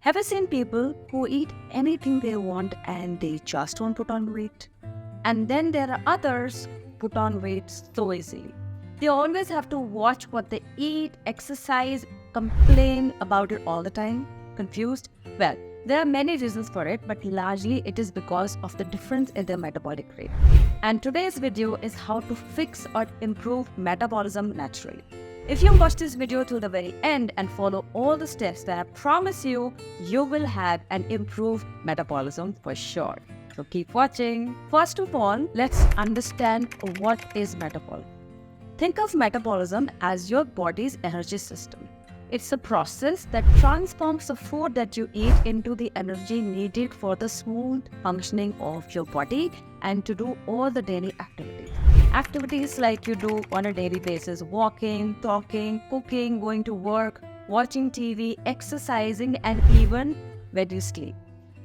Have you seen people who eat anything they want and they just don't put on weight? And then there are others who put on weight so easily. They always have to watch what they eat, exercise, complain about it all the time, confused. Well, there are many reasons for it, but largely it is because of the difference in their metabolic rate. And today's video is how to fix or improve metabolism naturally. If you watch this video till the very end and follow all the steps, then I promise you, you will have an improved metabolism for sure. So keep watching. First of all, let's understand what is metabolism. Think of metabolism as your body's energy system. It's a process that transforms the food that you eat into the energy needed for the smooth functioning of your body and to do all the daily activities. Activities like you do on a daily basis: walking, talking, cooking, going to work, watching TV, exercising, and even when you sleep.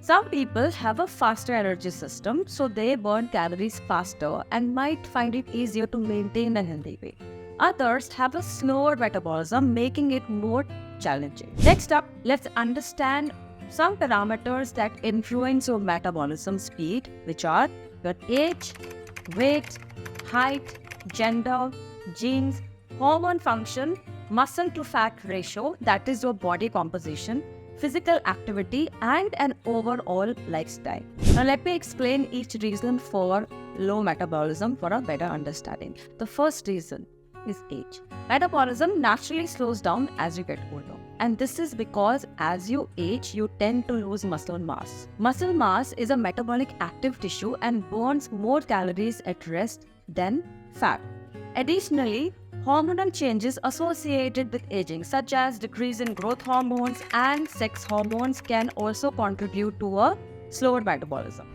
Some people have a faster energy system, so they burn calories faster and might find it easier to maintain a healthy weight. Others have a slower metabolism, making it more challenging. Next up, let's understand some parameters that influence your metabolism speed, which are your age, weight, height, gender, genes, hormone function, muscle to fat ratio, that is your body composition, physical activity, and an overall lifestyle. Now let me explain each reason for low metabolism for a better understanding. The first reason is age. Metabolism naturally slows down as you get older. And this is because as you age, you tend to lose muscle mass. Muscle mass is a metabolic active tissue and burns more calories at rest than fat. Additionally, hormonal changes associated with aging, such as decrease in growth hormones and sex hormones, can also contribute to a slower metabolism.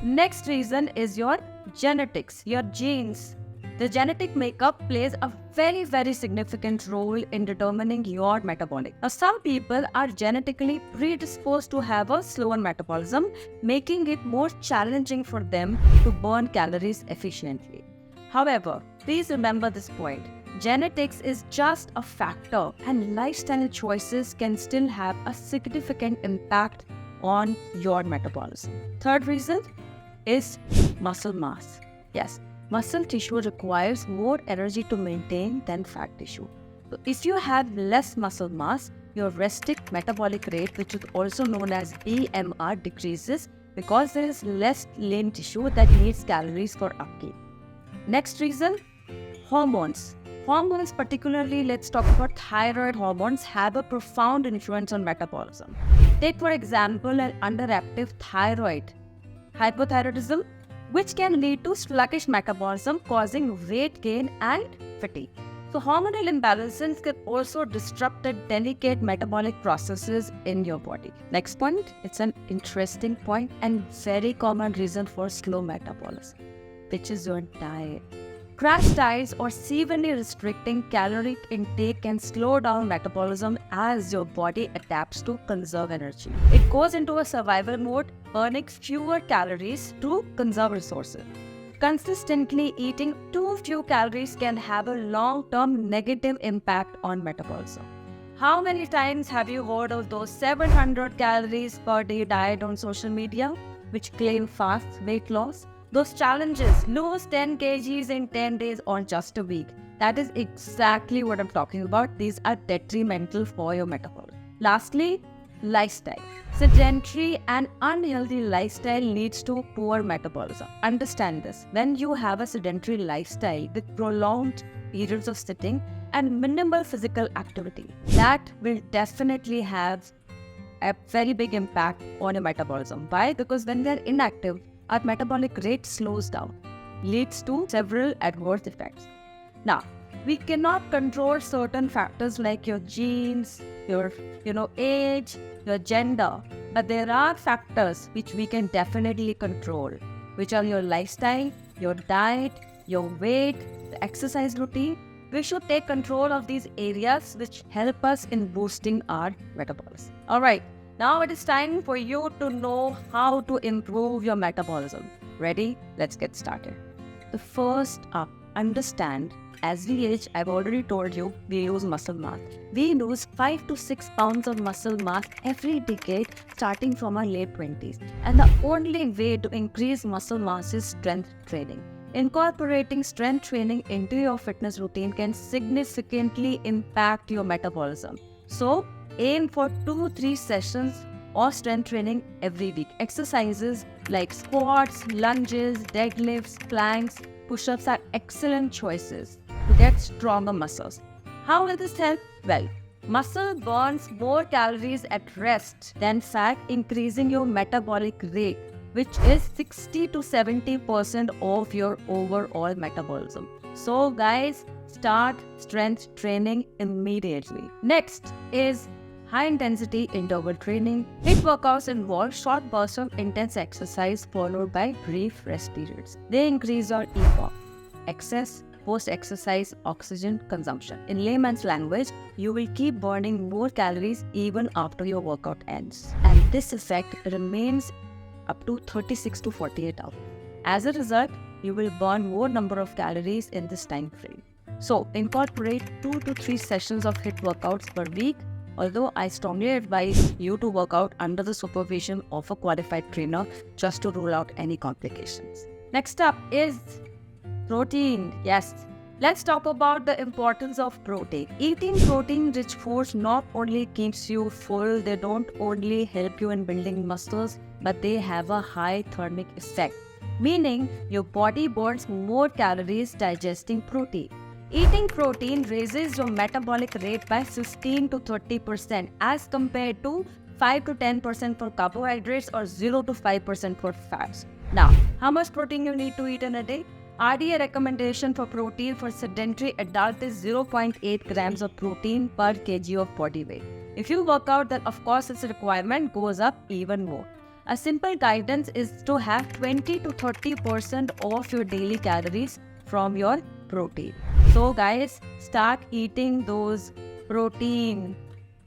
Next reason is your genetics, your genes. The genetic makeup plays a very significant role in determining your metabolic. Now, some people are genetically predisposed to have a slower metabolism, making it more challenging for them to burn calories efficiently. However, please remember this point. Genetics is just a factor, and lifestyle choices can still have a significant impact on your metabolism. Third reason is muscle mass. Yes, muscle tissue requires more energy to maintain than fat tissue. So if you have less muscle mass, your resting metabolic rate, which is also known as BMR, decreases because there is less lean tissue that needs calories for upkeep. Next reason, hormones. Hormones, particularly let's talk about thyroid hormones, have a profound influence on metabolism. Take for example an underactive thyroid, hypothyroidism, which can lead to sluggish metabolism, causing weight gain and fatigue. So hormonal imbalances can also disrupt the delicate metabolic processes in your body. Next point, it's an interesting point and very common reason for slow metabolism, which is your diet. Crash diets or severely restricting caloric intake can slow down metabolism as your body adapts to conserve energy. It goes into a survival mode, burning fewer calories to conserve resources. Consistently eating too few calories can have a long-term negative impact on metabolism. How many times have you heard of those 700 calories per day diet on social media, which claim fast weight loss? Those challenges, lose 10 kgs in 10 days or just a week. That is exactly what I'm talking about. These are detrimental for your metabolism. Lastly, lifestyle. Sedentary and unhealthy lifestyle leads to poor metabolism. Understand this. When you have a sedentary lifestyle with prolonged periods of sitting and minimal physical activity, that will definitely have a very big impact on your metabolism. Why? Because when we are inactive, our metabolic rate slows down, leads to several adverse effects. Now, we cannot control certain factors like your genes, your age, your gender, but there are factors which we can definitely control, which are your lifestyle, your diet, your weight, the exercise routine. We should take control of these areas which help us in boosting our metabolism. Alright. Now it is time for you to know how to improve your metabolism. Ready? Let's get started. The first up, understand as we age, I've already told you, we lose muscle mass. We lose 5 to 6 pounds of muscle mass every decade starting from our late 20s. And the only way to increase muscle mass is strength training. Incorporating strength training into your fitness routine can significantly impact your metabolism. So, aim for 2-3 sessions of strength training every week. Exercises like squats, lunges, deadlifts, planks, push-ups are excellent choices to get stronger muscles. How will this help? Well, muscle burns more calories at rest than fat, increasing your metabolic rate, which is 60 to 70% of your overall metabolism. So guys, start strength training immediately. Next is high-intensity interval training. HIIT workouts involve short bursts of intense exercise followed by brief rest periods. They increase your EPOC, excess post-exercise oxygen consumption. In layman's language, you will keep burning more calories even after your workout ends. And this effect remains up to 36 to 48 hours. As a result, you will burn more number of calories in this time frame. So, incorporate 2 to 3 sessions of HIIT workouts per week, although I strongly advise you to work out under the supervision of a qualified trainer just to rule out any complications. Next up is protein. Yes, let's talk about the importance of protein. Eating protein-rich foods not only keeps you full, they don't only help you in building muscles, but they have a high thermic effect, meaning your body burns more calories digesting protein. Eating protein raises your metabolic rate by 15 to 30% as compared to 5 to 10% for carbohydrates or 0 to 5% for fats. Now, how much protein you need to eat in a day? RDA recommendation for protein for sedentary adult is 0.8 grams of protein per kg of body weight. If you work out, then of course its requirement goes up even more. A simple guidance is to have 20 to 30% of your daily calories from your protein. So guys, start eating those protein.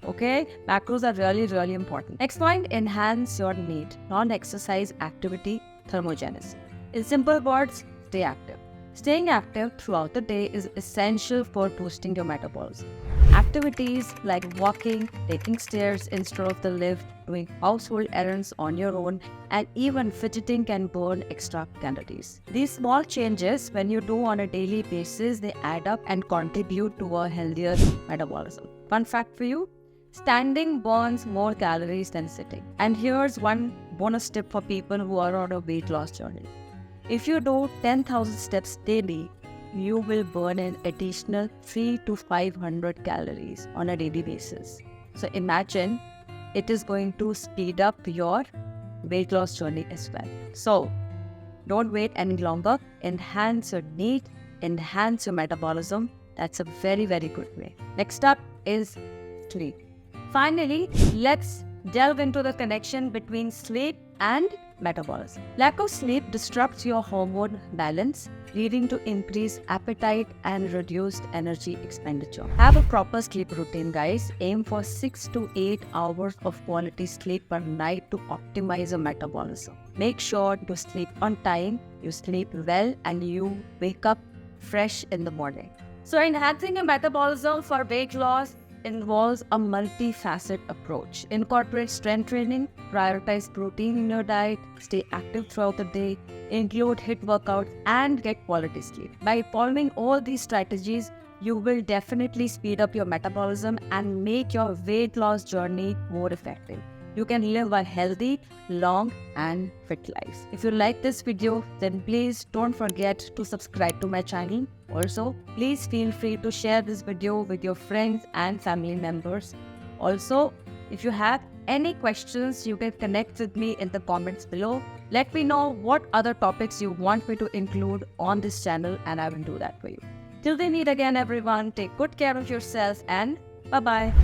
Okay, macros are really important. Next point, enhance your NEAT, non-exercise activity thermogenesis. In simple words, stay active. Staying active throughout the day is essential for boosting your metabolism. Activities like walking, taking stairs instead of the lift, doing household errands on your own, and even fidgeting can burn extra calories. These small changes, when you do on a daily basis, they add up and contribute to a healthier metabolism. Fun fact for you, standing burns more calories than sitting. And here's one bonus tip for people who are on a weight loss journey. If you do 10,000 steps daily, you will burn an additional 3 to 500 calories on a daily basis. So imagine it is going to speed up your weight loss journey as well. So don't wait any longer. Enhance your NEAT, enhance your metabolism. That's a very good way. Next up is sleep. Finally, let's delve into the connection between sleep and metabolism. Lack of sleep disrupts your hormone balance, leading to increased appetite and reduced energy expenditure. Have a proper sleep routine, guys. Aim for 6 to 8 hours of quality sleep per night to optimize your metabolism. Make sure to sleep on time, you sleep well, and you wake up fresh in the morning. So enhancing your metabolism for weight loss involves a multifaceted approach. Incorporate strength training, prioritize protein in your diet, stay active throughout the day, include HIIT workouts, and get quality sleep. By following all these strategies, you will definitely speed up your metabolism and make your weight loss journey more effective. You can live a healthy, long, and fit life. If you like this video, then please don't forget to subscribe to my channel. Also, please feel free to share this video with your friends and family members. Also, if you have any questions, you can connect with me in the comments below. Let me know what other topics you want me to include on this channel, and I will do that for you. Till we meet again, everyone, take good care of yourself and bye-bye.